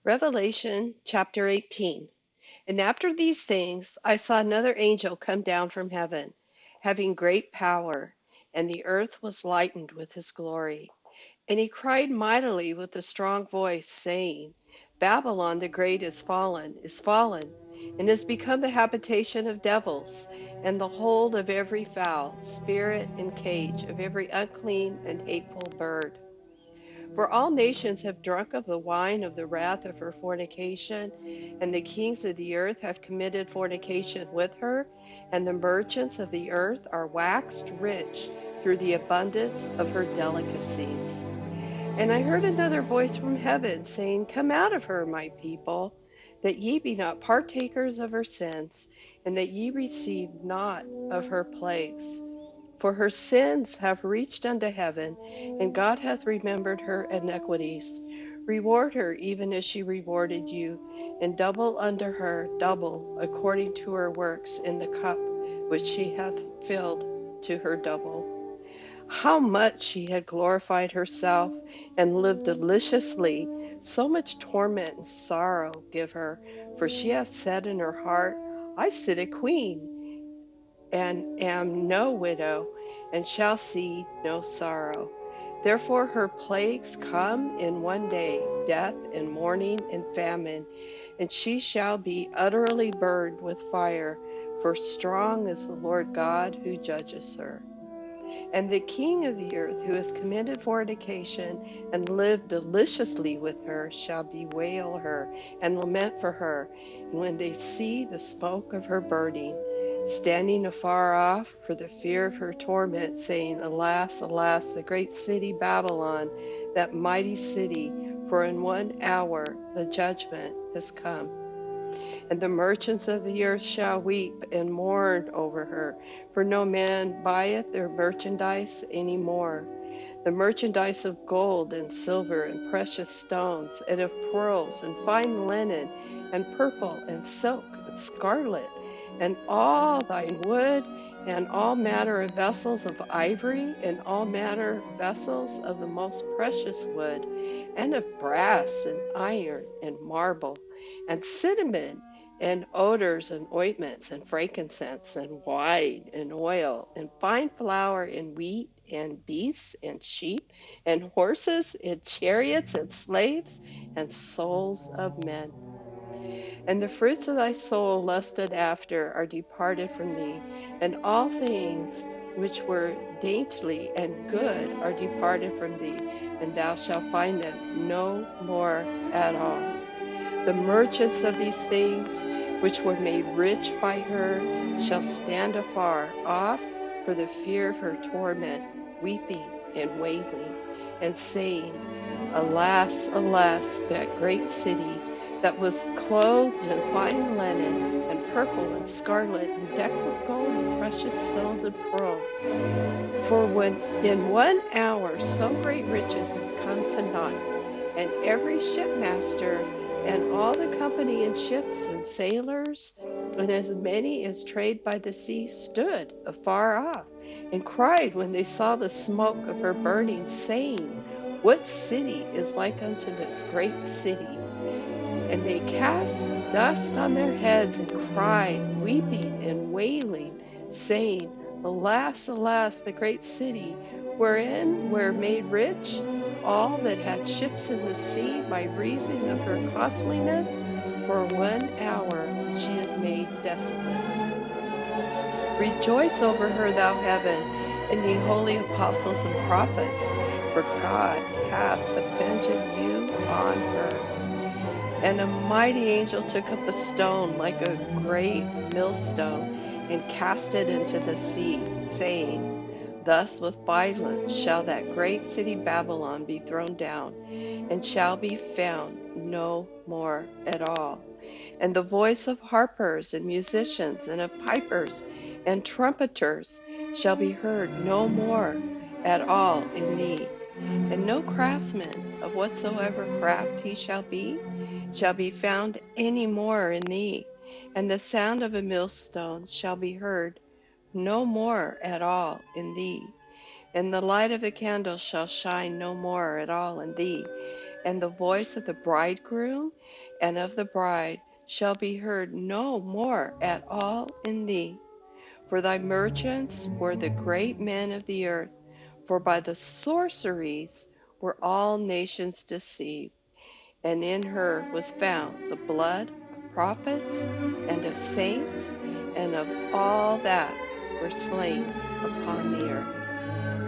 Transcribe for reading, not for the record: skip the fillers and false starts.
Revelation chapter 18. And after these things I saw another angel come down from heaven, having great power, and the earth was lightened with his glory. And he cried mightily with a strong voice, saying, Babylon the great is fallen, and is become the habitation of devils, and the hold of every foul spirit and cage of every unclean and hateful bird. For all nations have drunk of the wine of the wrath of her fornication, and the kings of the earth have committed fornication with her, and the merchants of the earth are waxed rich through the abundance of her delicacies. And I heard another voice from heaven saying, Come out of her, my people, that ye be not partakers of her sins, and that ye receive not of her plagues. For her sins have reached unto heaven, and God hath remembered her iniquities. Reward her even as she rewarded you, and double unto her double according to her works in the cup which she hath filled to her double. How much she had glorified herself and lived deliciously, so much torment and sorrow give her, for she hath said in her heart, I sit a queen, and am no widow, and shall see no sorrow. Therefore her plagues come in one day, death and mourning and famine, and she shall be utterly burned with fire, for strong is the Lord God who judges her. And the king of the earth, who has committed fornication and lived deliciously with her, shall bewail her and lament for her. And when they see the smoke of her burning, standing afar off for the fear of her torment, saying, Alas, alas, the great city Babylon, that mighty city, for in 1 hour the judgment is come. And the merchants of the earth shall weep and mourn over her, for no man buyeth their merchandise any more. The merchandise of gold and silver and precious stones, and of pearls and fine linen, and purple and silk and scarlet, and all thine wood, and all manner of vessels of ivory, and all manner of vessels of the most precious wood, and of brass and iron and marble, and cinnamon, and odors and ointments and frankincense and wine and oil and fine flour and wheat and beasts and sheep and horses and chariots and slaves and souls of men. And the fruits of thy soul lusted after are departed from thee, and all things which were daintily and good are departed from thee, and thou shalt find them no more at all. The merchants of these things, which were made rich by her, shall stand afar off for the fear of her torment, weeping and wailing, and saying, Alas, alas, that great city, that was clothed in fine linen, and purple and scarlet, and decked with gold and precious stones and pearls. For when in 1 hour so great riches is come to naught, and every shipmaster and all the company in ships and sailors, and as many as trade by the sea, stood afar off, and cried when they saw the smoke of her burning, saying, What city is like unto this great city? And they cast dust on their heads and cried, weeping and wailing, saying, Alas, alas, the great city, wherein were made rich all that had ships in the sea by reason of her costliness. For 1 hour she is made desolate. Rejoice over her, thou heaven, and ye holy apostles and prophets, for God hath avenged you on her. And a mighty angel took up a stone like a great millstone, and cast it into the sea, saying, Thus with violence shall that great city Babylon be thrown down, and shall be found no more at all. And the voice of harpers and musicians, and of pipers and trumpeters shall be heard no more at all in thee. And no craftsman of whatsoever craft he shall be found any more in thee. And the sound of a millstone shall be heard no more at all in thee. And the light of a candle shall shine no more at all in thee. and the voice of the bridegroom and of the bride shall be heard no more at all in thee. For thy merchants were the great men of the earth, for by the sorceries were all nations deceived. And in her was found the blood of prophets and of saints and of all that were slain upon the earth.